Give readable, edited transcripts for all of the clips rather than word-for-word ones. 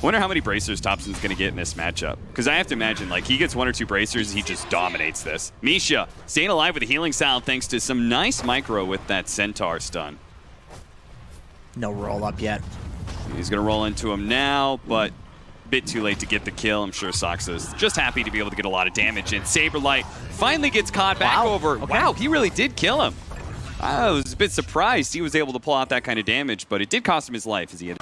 Wonder how many bracers Thompson's going to get in this matchup. Because I have to imagine, like, he gets 1 or 2 bracers, he just dominates this. Misha staying alive with a healing salve thanks to some nice micro with that Centaur stun. No roll up yet. He's going to roll into him now, but a bit too late to get the kill. I'm sure Soxa's just happy to be able to get a lot of damage in. Saberlight finally gets caught back over. Okay. Wow, he really did kill him. I was a bit surprised he was able to pull out that kind of damage, but it did cost him his life as he had.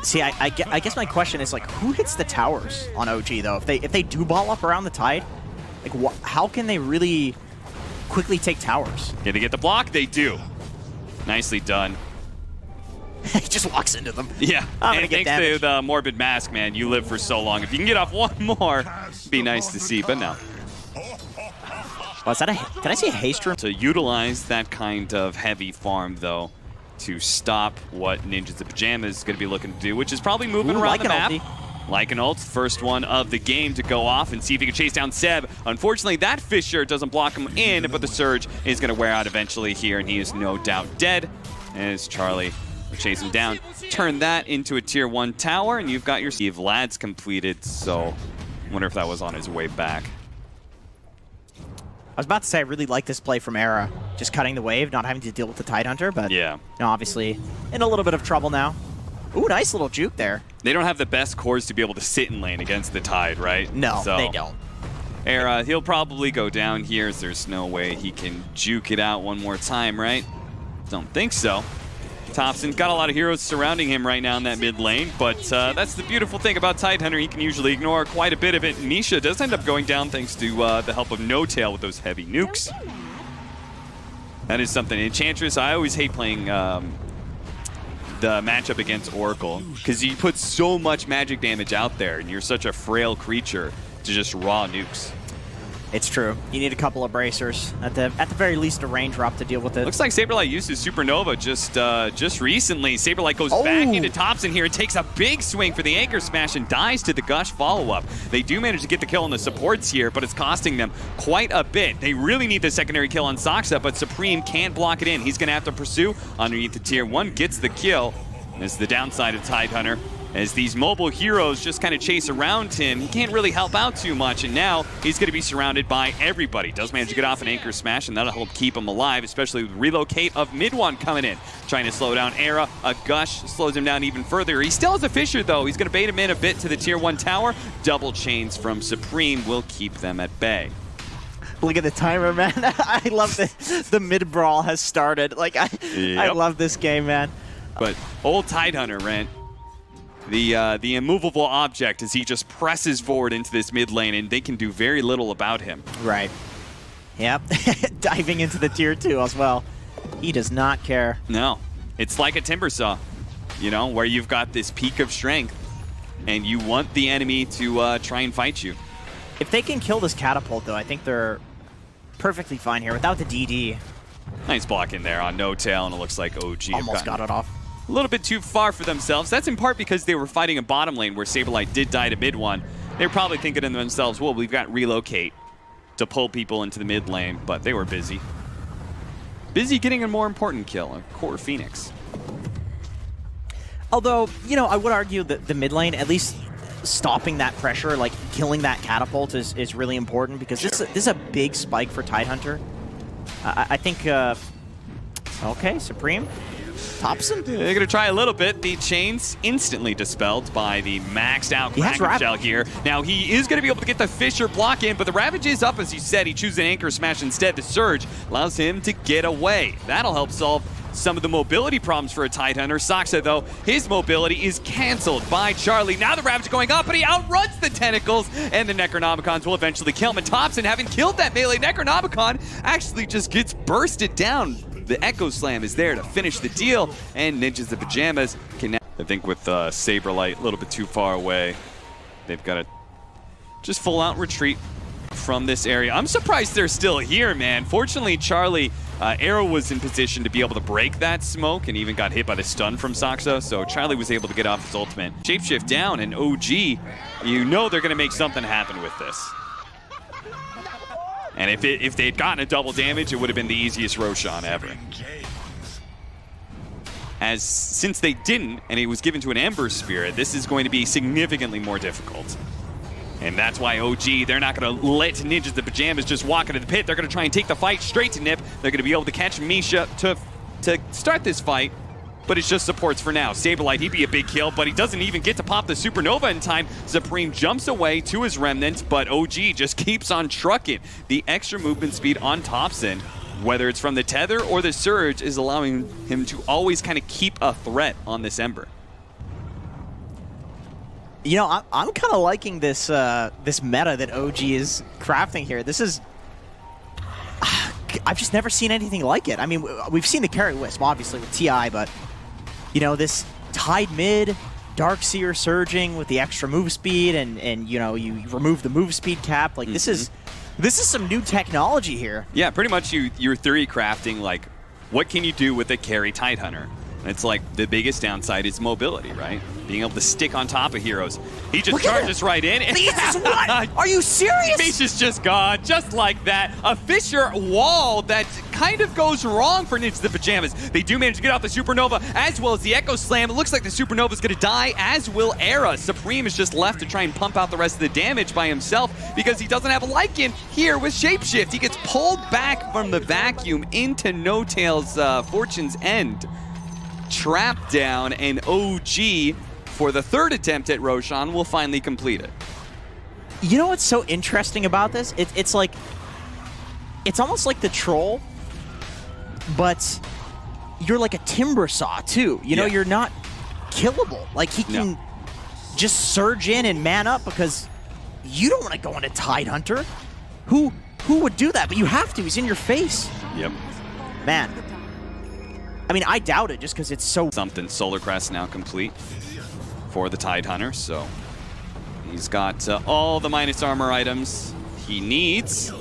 See, I guess my question is, like, who hits the towers on OG, though? If they do ball up around the Tide, like, how can they really quickly take towers? Yeah, they get the block? They do. Nicely done. He just walks into them. Yeah, and thanks to the Morbid Mask, man, you live for so long. If you can get off one more, it'd be nice to see, but no. Oh, is that did I see a haste room? To utilize that kind of heavy farm, though, to stop what Ninjas in Pajamas is going to be looking to do, which is probably moving around like the map. ulti. Like an ult, first one of the game to go off and see if he can chase down Seb. Unfortunately, that Fissure doesn't block him in, but the Surge is going to wear out eventually here, and he is no doubt dead as Charlie will chase him down. Turn that into a tier 1 tower, and you've got your Steve Lads completed, so I wonder if that was on his way back. I was about to say I really like this play from Era, just cutting the wave, not having to deal with the Tidehunter, but yeah, obviously in a little bit of trouble now. Ooh, nice little juke there. They don't have the best cores to be able to sit in lane against the Tide, right? No, so, they don't. Era, he'll probably go down here, as there's no way he can juke it out one more time, right? Don't think so. Thompson's got a lot of heroes surrounding him right now in that mid lane, but that's the beautiful thing about Tidehunter. He can usually ignore quite a bit of it. Misha does end up going down thanks to the help of No Tail with those heavy nukes. That is something. Enchantress, I always hate playing the matchup against Oracle because you put so much magic damage out there and you're such a frail creature to just raw nukes. It's true. You need a couple of bracers. At the very least, a range drop to deal with it. Looks like Saberlight used his Supernova just recently. Saberlight goes back into Thompson here and takes a big swing for the Anchor Smash and dies to the Gush follow-up. They do manage to get the kill on the supports here, but it's costing them quite a bit. They really need the secondary kill on Soxa, but Supreme can't block it in. He's going to have to pursue underneath the tier 1, gets the kill. This is the downside of Tidehunter. As these mobile heroes just kind of chase around him, he can't really help out too much, and now he's going to be surrounded by everybody. Does manage to get off an Anchor Smash, and that'll help keep him alive, especially with Relocate of Mid-One coming in, trying to slow down Era. A Gush slows him down even further. He still has a Fissure, though. He's going to bait him in a bit to the Tier 1 tower. Double chains from Supreme will keep them at bay. Look at the timer, man. I love that the mid-brawl has started. Like, I love this game, man. But old Tidehunter, Rent, the immovable object as he just presses forward into this mid lane, and they can do very little about him. Right. Yep. Diving into the tier 2 as well. He does not care. No. It's like a Timbersaw, you know, where you've got this peak of strength, and you want the enemy to try and fight you. If they can kill this catapult, though, I think they're perfectly fine here without the DD. Nice block in there on No Tail, and it looks like OG almost got it off. A little bit too far for themselves. That's in part because they were fighting a bottom lane where Saberlight did die to mid one. They're probably thinking to themselves, well, we've got Relocate to pull people into the mid lane, but they were busy. Busy getting a more important kill, a Core Phoenix. Although, you know, I would argue that the mid lane, at least stopping that pressure, like killing that catapult is really important because this is a big spike for Tidehunter. I think, okay, Supreme. Thompson? They're going to try a little bit. The chains instantly dispelled by the maxed out Kraken Shell here. Now he is going to be able to get the Fissure block in, but the Ravage is up as you said. He chooses an Anchor Smash instead. The Surge allows him to get away. That'll help solve some of the mobility problems for a Tidehunter. Soxa, though, his mobility is canceled by Charlie. Now the Ravage going up, but he outruns the Tentacles, and the Necronomicons will eventually kill him. And Thompson, having killed that melee Necronomicon, actually just gets bursted down. The Echo Slam is there to finish the deal, and Ninjas in Pajamas can now, I think with Saberlight a little bit too far away, they've got to just full out retreat from this area. I'm surprised they're still here, man. Fortunately, Charlie, Arrow was in position to be able to break that smoke and even got hit by the stun from Soxa, so Charlie was able to get off his ultimate. Shapeshift down, and OG, you know they're going to make something happen with this. And if they'd gotten a double damage, it would have been the easiest Roshan ever. as since they didn't, and it was given to an Ember Spirit, this is going to be significantly more difficult. And that's why OG, they're not going to let Ninjas the Pajamas just walk into the pit. They're going to try and take the fight straight to Nip. They're going to be able to catch Misha to start this fight, but it's just supports for now. Saberlight, he'd be a big kill, but he doesn't even get to pop the Supernova in time. Supreme jumps away to his Remnant, but OG just keeps on trucking. The extra movement speed on Thompson, whether it's from the Tether or the Surge, is allowing him to always kind of keep a threat on this Ember. You know, I'm kind of liking this this meta that OG is crafting here. This is... I've just never seen anything like it. I mean, we've seen the carry wisp, obviously, with TI, but, you know, this Tide mid, Darkseer surging with the extra move speed, and you know, you remove the move speed cap. Like, this is some new technology here. Yeah, pretty much you're theory crafting, like, what can you do with a carry Tidehunter? And it's like, the biggest downside is mobility, right? Being able to stick on top of heroes. He just charges right in. And what? Are you serious? Misha's just gone, just like that. A Fissure wall that kind of goes wrong for Ninjas the Pajamas. They do manage to get off the Supernova, as well as the Echo Slam. It looks like the Supernova's going to die, as will Era. Supreme is just left to try and pump out the rest of the damage by himself because he doesn't have a Lycan here with Shapeshift. He gets pulled back from the vacuum into No-Tail's Fortune's End. Trapped down, and OG, for the third attempt at Roshan, will finally complete it. You know what's so interesting about this? It's like, it's almost like the Troll, but you're like a timber saw too. You know, you're not killable. Like, he can just surge in and man up because you don't want to go into Tidehunter. Who would do that? But you have to. He's in your face. Yep. Man. I mean, I doubt it just because it's so... Something. Solar Crest now complete for the Tidehunter, so he's got all the minus armor items he needs.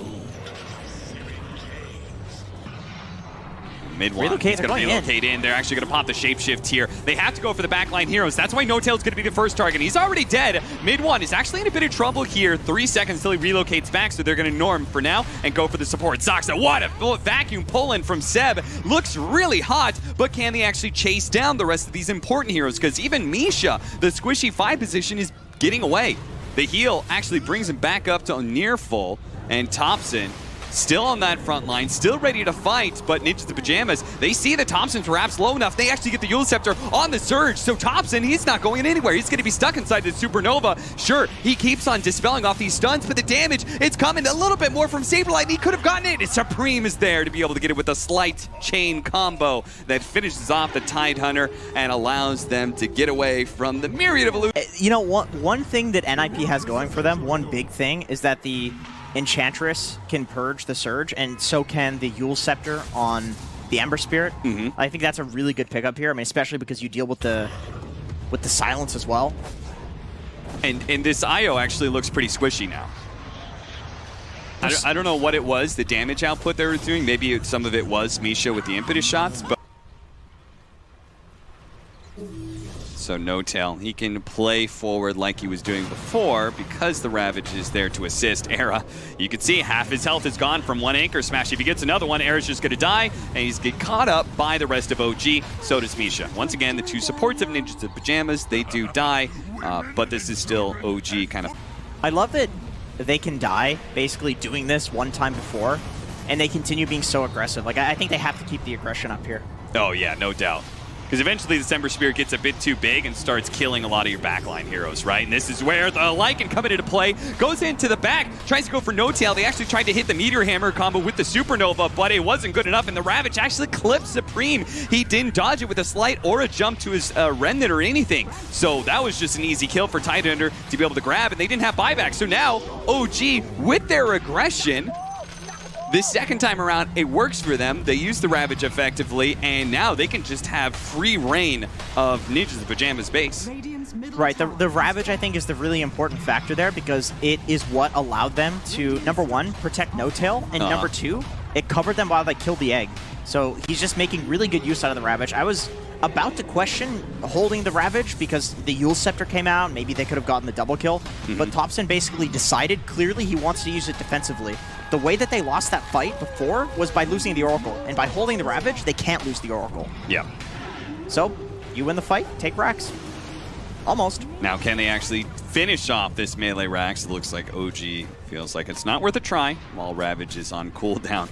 Mid one. He's going to relocate in. They're actually going to pop the Shapeshift here. They have to go for the backline heroes. That's why No-Tail's going to be the first target. He's already dead. Mid one is actually in a bit of trouble here. 3 seconds till he relocates back, so they're going to norm for now and go for the support. Zoxa, what a vacuum pull-in from Seb. Looks really hot, but can they actually chase down the rest of these important heroes? Because even Misha, the squishy 5 position, is getting away. The heal actually brings him back up to near full, and Thompson still on that front line, still ready to fight, but Ninjas the Pajamas, they see that Thompson's perhaps low enough. They actually get the Eul Scepter on the Surge, so Thompson, he's not going anywhere. He's going to be stuck inside the Supernova. Sure, he keeps on dispelling off these stuns, but the damage, it's coming a little bit more from Saberlight, and he could have gotten it. Supreme is there to be able to get it with a slight chain combo that finishes off the Tidehunter and allows them to get away from the myriad of illusions. You know, one thing that NIP has going for them, one big thing, is that the Enchantress can purge the Surge, and so can the Eul Scepter on the Ember Spirit. I think that's a really good pickup here. I mean, especially because you deal with the silence as well. And this IO actually looks pretty squishy now. I don't know what it was, the damage output they were doing. Maybe some of it was Misha with the impetus shots, but so No-Tail, he can play forward like he was doing before because the Ravage is there to assist Era. You can see half his health is gone from one Anchor Smash. If he gets another one, Era's just going to die, and he's get caught up by the rest of OG. So does Misha. Once again, the 2 supports of Ninjas of Pajamas, they do die, but this is still OG kind of... I love that they can die basically doing this one time before, and they continue being so aggressive. Like, I think they have to keep the aggression up here. Oh yeah, no doubt. Because eventually the Ember Spirit gets a bit too big and starts killing a lot of your backline heroes, right? And this is where the Lycan coming into play, goes into the back, tries to go for No-Tail. They actually tried to hit the Meteor Hammer combo with the Supernova, but it wasn't good enough, and the Ravage actually clipped Supreme. He didn't dodge it with a slight or a jump to his Remnant or anything. So that was just an easy kill for Tidehunter to be able to grab, and they didn't have buyback. So now, OG, with their aggression, this second time around, it works for them. They use the Ravage effectively, and now they can just have free reign of Ninjas the Pajamas base. Right, the Ravage, I think, is the really important factor there because it is what allowed them to, number 1, protect No-Tail, and number 2, it covered them while they killed the egg. So he's just making really good use out of the Ravage. I was about to question holding the Ravage because the Eul Scepter came out. Maybe they could have gotten the double kill. But Thompson basically decided clearly he wants to use it defensively. The way that they lost that fight before was by losing the Oracle. And by holding the Ravage, they can't lose the Oracle. Yeah. So, you win the fight, take Rax. Almost. Now, can they actually finish off this melee Rax? It looks like OG feels like it's not worth a try while Ravage is on cooldown.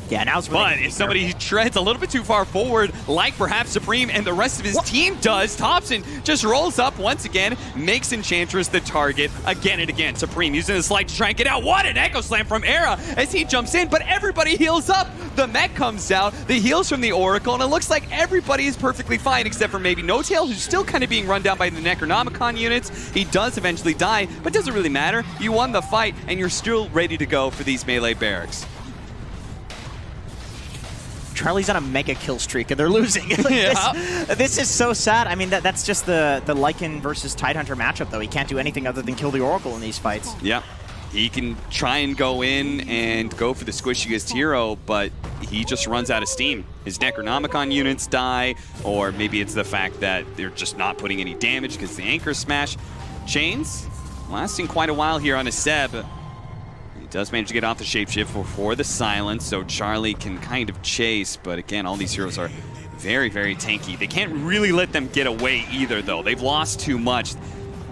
Yeah, now it's But if somebody treads a little bit too far forward, like perhaps Supreme and the rest of his team does, Thompson just rolls up once again, makes Enchantress the target again and again. Supreme using the slide to try and get out. What an Echo Slam from Era as he jumps in, but everybody heals up. The mech comes out, the heals from the Oracle, and it looks like everybody is perfectly fine except for maybe No-Tail, who's still kind of being run down by the Necronomicon units. He does eventually die, but it doesn't really matter. You won the fight, and you're still ready to go for these melee barracks. Charlie's on a mega kill streak and they're losing. This is so sad. I mean, that's just the Lycan versus Tidehunter matchup, though. He can't do anything other than kill the Oracle in these fights. Yeah. He can try and go in and go for the squishiest hero, but he just runs out of steam. His Necronomicon units die, or maybe it's the fact that they're just not putting any damage because the Anchor Smash. Chains lasting quite a while here on a Seb. Does manage to get off the shapeshift before the silence, so Charlie can kind of chase, but again, all these heroes are very, very tanky. They can't really let them get away either, though. They've lost too much.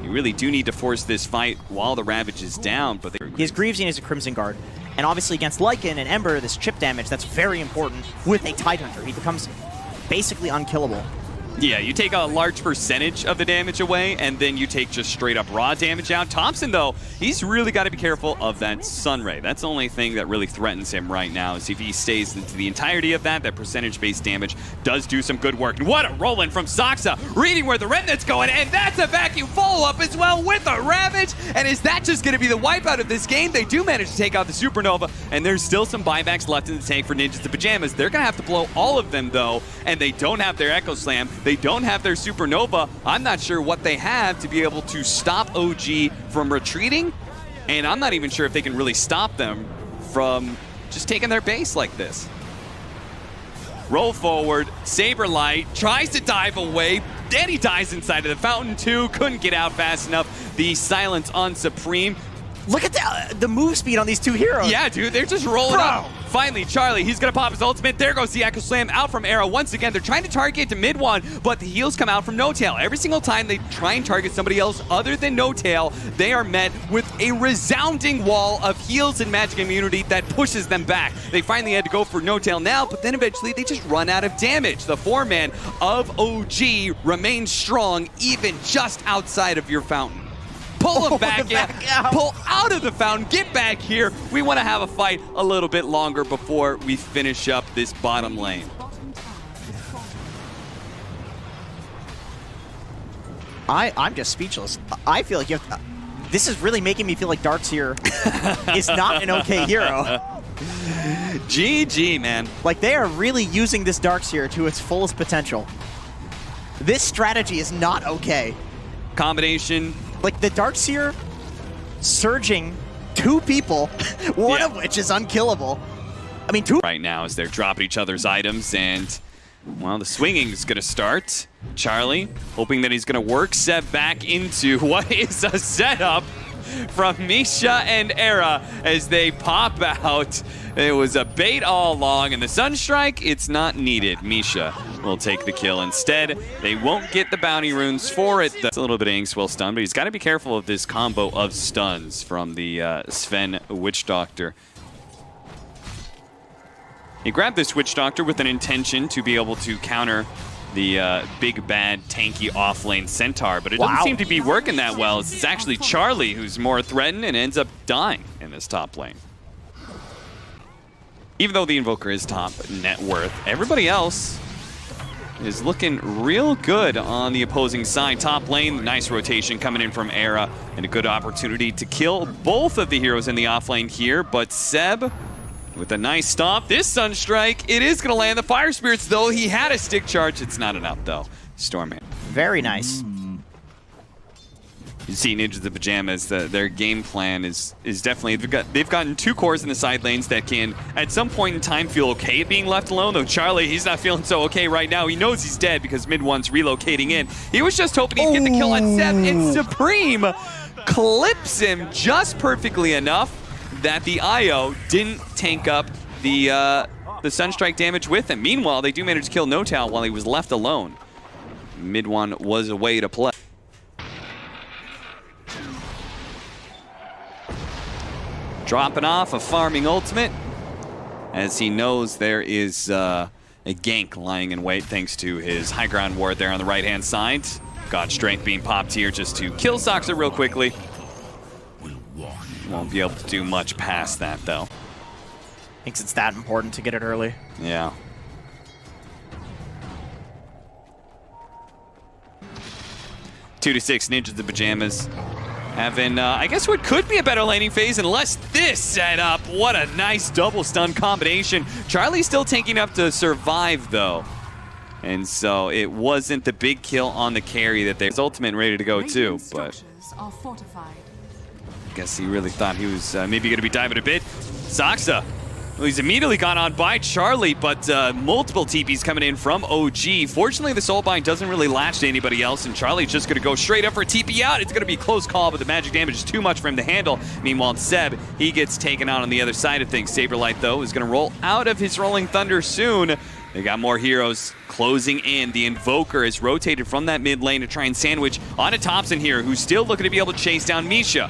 You really do need to force this fight while the Ravage is down, but he has Greaves and he has a Crimson Guard. And obviously against Lycan and Ember, this chip damage, that's very important with a Tidehunter. He becomes basically unkillable. Yeah, you take a large percentage of the damage away, and then you take just straight up raw damage out. Thompson, though, he's really got to be careful of that Sunray. That's the only thing that really threatens him right now, is if he stays into the entirety of that percentage-based damage does do some good work. And what a roll-in from Soxa, reading where the Remnant's going, and that's a vacuum follow-up as well with a Ravage. And is that just going to be the wipeout of this game? They do manage to take out the Supernova, and there's still some buybacks left in the tank for Ninjas to Pajamas. They're going to have to blow all of them, though, and they don't have their Echo Slam. They don't have their Supernova. I'm not sure what they have to be able to stop OG from retreating, and I'm not even sure if they can really stop them from just taking their base like this. Roll forward, Saberlight tries to dive away, then he dies inside of the fountain too, couldn't get out fast enough. The silence on Supreme. Look at the move speed on these two heroes. Yeah, dude, they're just rolling up. Finally, Charlie, he's going to pop his ultimate. There goes the Echo Slam out from Era. Once again, they're trying to target to mid one, but the heals come out from No-Tail. Every single time they try and target somebody else other than No-Tail, they are met with a resounding wall of heals and magic immunity that pushes them back. They finally had to go for No-Tail now, but then eventually they just run out of damage. The four-man of OG remains strong even just outside of your fountain. Pull him back in, pull out of the fountain, get back here. We want to have a fight a little bit longer before we finish up this bottom lane. I'm just speechless. I feel like this is really making me feel like Darkseer is not an okay hero. GG, man. Like, they are really using this Darkseer to its fullest potential. This strategy is not okay. Combination. Like, the Darkseer surging two people, one of which is unkillable. I mean, two. Right now as they're dropping each other's items, and, well, the swinging is going to start. Charlie, hoping that he's going to work Seb back into what is a setup from Misha and Era as they pop out. It was a bait all along, and the Sunstrike, it's not needed. Misha will take the kill instead. They won't get the bounty runes for it. That's a little bit of Inkswell stun, but he's got to be careful of this combo of stuns from the Sven Witch Doctor. He grabbed this Witch Doctor with an intention to be able to counter the big, bad, tanky offlane Centaur, but it doesn't seem to be working that well. It's actually Charlie who's more threatened and ends up dying in this top lane. Even though the Invoker is top net worth, everybody else is looking real good on the opposing side. Top lane, nice rotation coming in from Era, and a good opportunity to kill both of the heroes in the offlane here, but Seb with a nice stomp. This Sunstrike, it is going to land the Fire Spirits, though. He had a stick charge. It's not enough, though. Stormhand. Very nice. You see Ninjas of Pajamas, their game plan is definitely, they've gotten two cores in the side lanes that can, at some point in time, feel okay at being left alone, though Charlie, he's not feeling so okay right now. He knows he's dead because mid one's relocating in. He was just hoping he'd get the kill on Seb, and Supreme clips him just perfectly enough that the IO didn't tank up the the Sunstrike damage with him. Meanwhile, they do manage to kill Notal while he was left alone. Mid one was a way to play. Dropping off a farming ultimate as he knows there is a gank lying in wait thanks to his high ground ward there on the right-hand side. God Strength being popped here just to kill Soxa real quickly. Won't be able to do much past that, though. Thinks it's that important to get it early. Yeah. Two to 6 Ninjas in Pajamas. Having, I guess, what could be a better laning phase unless this setup. What a nice double stun combination. Charlie's still tanking up to survive, though. And so it wasn't the big kill on the carry that there's ultimate ready to go, too. But I guess he really thought he was maybe going to be diving a bit. Soxa. Well, he's immediately gone on by Charlie, but multiple TPs coming in from OG. Fortunately, the Soulbind doesn't really latch to anybody else, and Charlie's just going to go straight up for a TP out. It's going to be a close call, but the magic damage is too much for him to handle. Meanwhile, Seb, he gets taken out on the other side of things. Saberlight, though, is going to roll out of his Rolling Thunder soon. They got more heroes closing in. The Invoker is rotated from that mid lane to try and sandwich onto Thompson here, who's still looking to be able to chase down Misha.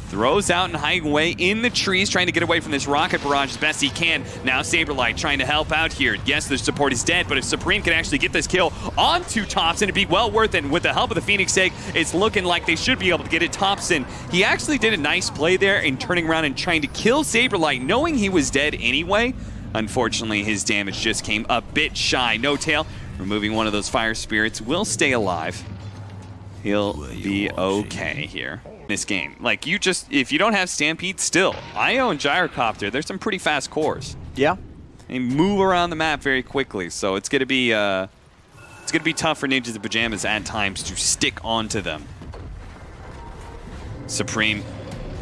Throws out and hiding away in the trees, trying to get away from this rocket barrage as best he can. Now Saberlight trying to help out here. Yes, their support is dead, but if Supreme can actually get this kill onto Thompson, it'd be well worth it. And with the help of the Phoenix egg, it's looking like they should be able to get it. Thompson, he actually did a nice play there in turning around and trying to kill Saberlight, knowing he was dead anyway. Unfortunately, his damage just came a bit shy. Notal, removing one of those fire spirits, will stay alive. He'll be okay here. This game. Like, you just, if you don't have Stampede still, Io and Gyrocopter, there's some pretty fast cores. Yeah. They move around the map very quickly, so it's gonna be tough for Ninjas in Pajamas at times to stick onto them. Supreme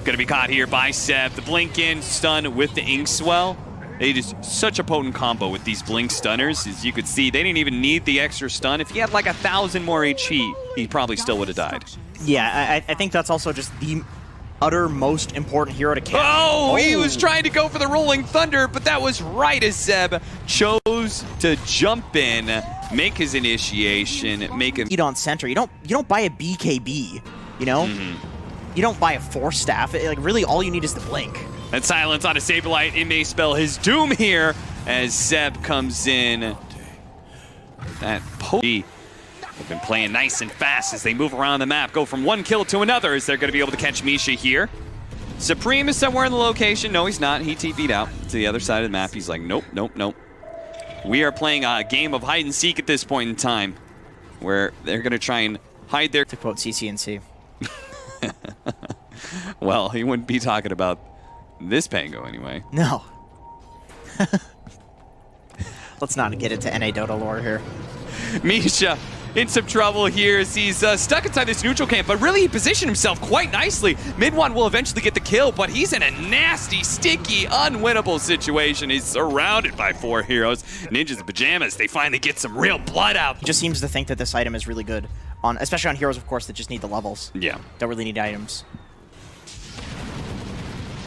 gonna be caught here by Seb. The blink in, stun with the Inkswell. They just such a potent combo with these blink stunners. As you could see, they didn't even need the extra stun. If he had like 1,000 more HP, he probably still would have died. Yeah, I think that's also just the utter most important hero to catch. Oh, he was trying to go for the Rolling Thunder, but that was right as Seb chose to jump in, make his initiation, make him eat on center. You don't buy a BKB, you know? You don't buy a Force Staff. Like, really, all you need is the blink. And silence on a Saberlight. It may spell his doom here as Seb comes in. That Poe have been playing nice and fast as they move around the map, go from one kill to another as they're going to be able to catch Misha here. Supreme is somewhere in the location. No, he's not. He TP'd out to the other side of the map. He's like, nope, nope, nope. We are playing a game of hide and seek at this point in time where they're going to try and hide their... To quote CCNC. Well, he wouldn't be talking about this Pango anyway. No. Let's not get into NA Dota lore here. Misha in some trouble here as he's stuck inside this neutral camp, but really he positioned himself quite nicely. Mid one will eventually get the kill, but he's in a nasty, sticky, unwinnable situation. He's surrounded by 4 heroes. Ninjas in Pajamas, they finally get some real blood out. He just seems to think that this item is really good, especially on heroes, of course, that just need the levels. Yeah. Don't really need items.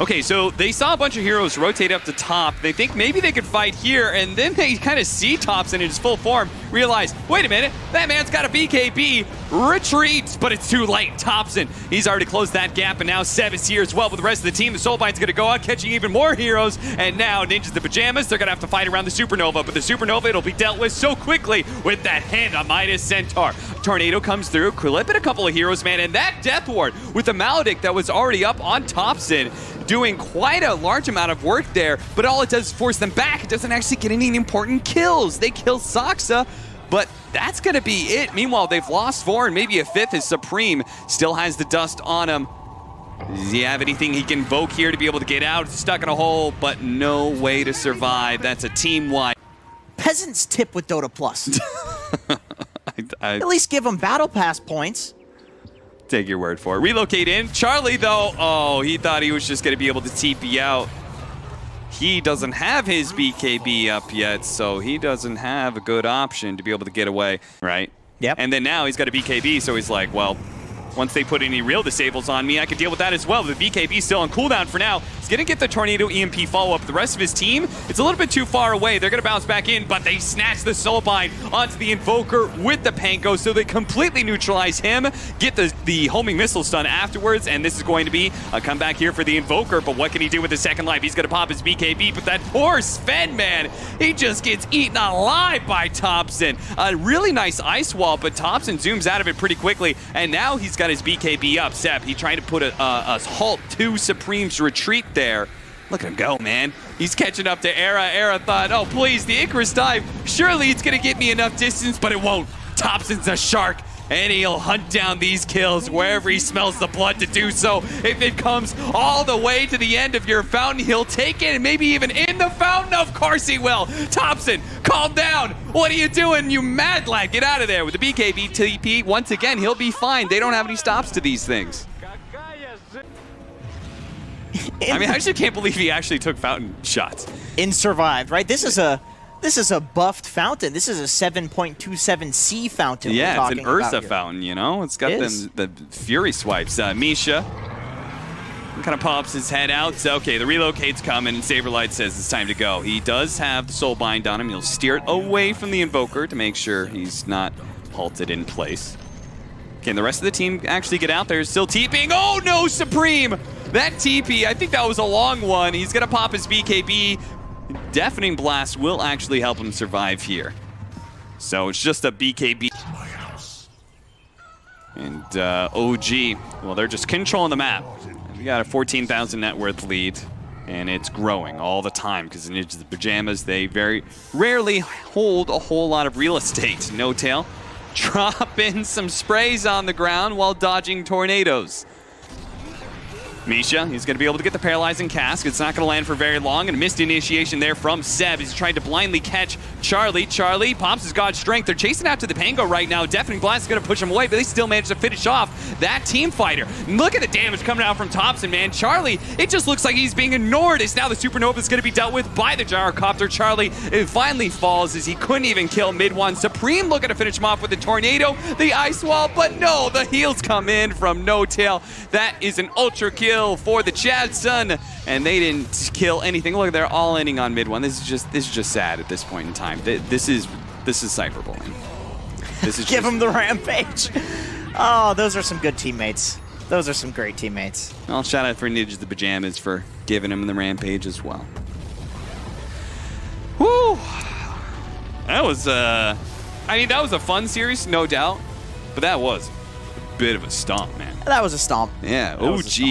Okay, so they saw a bunch of heroes rotate up to top. They think maybe they could fight here, and then they kind of see Thompson in his full form, realize, wait a minute, that man's got a BKB, retreats, but it's too late. Thompson, he's already closed that gap, and now Seb is here as well with the rest of the team. The Soulbind's going to go out, catching even more heroes, and now Ninjas in Pajamas, they're going to have to fight around the Supernova, but the Supernova, it'll be dealt with so quickly with that hand on Midas Centaur. Tornado comes through, clipping a couple of heroes, man, and that Death Ward with the Maledict that was already up on Thompson, doing quite a large amount of work there, but all it does is force them back. It doesn't actually get any important kills. They kill Soxa, but that's going to be it. Meanwhile, they've lost 4 and maybe a 5th as Supreme still has the dust on him. Does he have anything he can invoke here to be able to get out? Stuck in a hole, but no way to survive. That's a team-wide. Peasants tip with Dota Plus. At least give them Battle Pass points. Take your word for it. Relocate in. Charlie, though, oh, he thought he was just going to be able to TP out. He doesn't have his BKB up yet, so he doesn't have a good option to be able to get away, right? Yep. And then now he's got a BKB, so he's like, well, once they put any real disables on me, I can deal with that as well. The BKB still on cooldown for now. He's going to get the Tornado EMP follow-up. The rest of his team, it's a little bit too far away. They're going to bounce back in, but they snatch the Soulbind onto the Invoker with the Panko, so they completely neutralize him, get the homing missile stun afterwards, and this is going to be a comeback here for the Invoker, but what can he do with his second life? He's going to pop his BKB, but that poor Sven, man, he just gets eaten alive by Thompson. A really nice ice wall, but Thompson zooms out of it pretty quickly, and now he's got his BKB up. Sep, he tried to put a halt to Supreme's retreat there. Look at him go, man. He's catching up to Era. Era thought, oh, please, the Icarus dive. Surely it's going to get me enough distance, but it won't. Thompson's a shark, and he'll hunt down these kills wherever he smells the blood to do so. If it comes all the way to the end of your fountain, he'll take it, and maybe even in the fountain. Of course he will. Thompson, calm down. What are you doing, you mad lad? Get out of there with the BKB TP. Once again, he'll be fine. They don't have any stops to these things. I mean, I just can't believe he actually took fountain shots. And survived, right? This is a buffed fountain. This is a 7.27C fountain. Yeah, it's an Ursa fountain, you know? It's got the Fury swipes. Misha kind of pops his head out. So, okay, the relocate's coming, and Saberlight says it's time to go. He does have the Soulbind on him. He'll steer it away from the Invoker to make sure he's not halted in place. Can the rest of the team actually get out there? Still TPing. Oh, no, Supreme! That TP, I think that was a long one. He's going to pop his BKB. Deafening Blast will actually help him survive here. So it's just a BKB. And OG, well, they're just controlling the map. We got a 14,000 net worth lead, and it's growing all the time because the Ninjas of the Pajamas, they very rarely hold a whole lot of real estate. No Tail dropping some sprays on the ground while dodging tornadoes. Misha, he's going to be able to get the Paralyzing Cask. It's not going to land for very long, and a missed initiation there from Seb. He's trying to blindly catch Charlie. Charlie pops his God Strength. They're chasing after the Pango right now. Deafening Blast is going to push him away, but they still manage to finish off that team fighter. Look at the damage coming out from Thompson, man. Charlie, it just looks like he's being ignored. It's now the Supernova is going to be dealt with by the Gyrocopter. Charlie, it finally falls as he couldn't even kill mid one. Supreme looking to finish him off with the Tornado, the Ice Wall, but no, the heals come in from No Tail. That is an ultra kill for the Chadson, and they didn't kill anything. Look, they're all ending on mid one. This is just sad at this point in time. This is cyberbullying. This is give him the rampage. Oh, those are some good teammates. Those are some great teammates. Well, shout out for Ninjas the Pajamas for giving him the rampage as well. Woo! That was I mean, that was a fun series, no doubt, but that was a bit of a stomp, man. That was a stomp. Yeah, OG.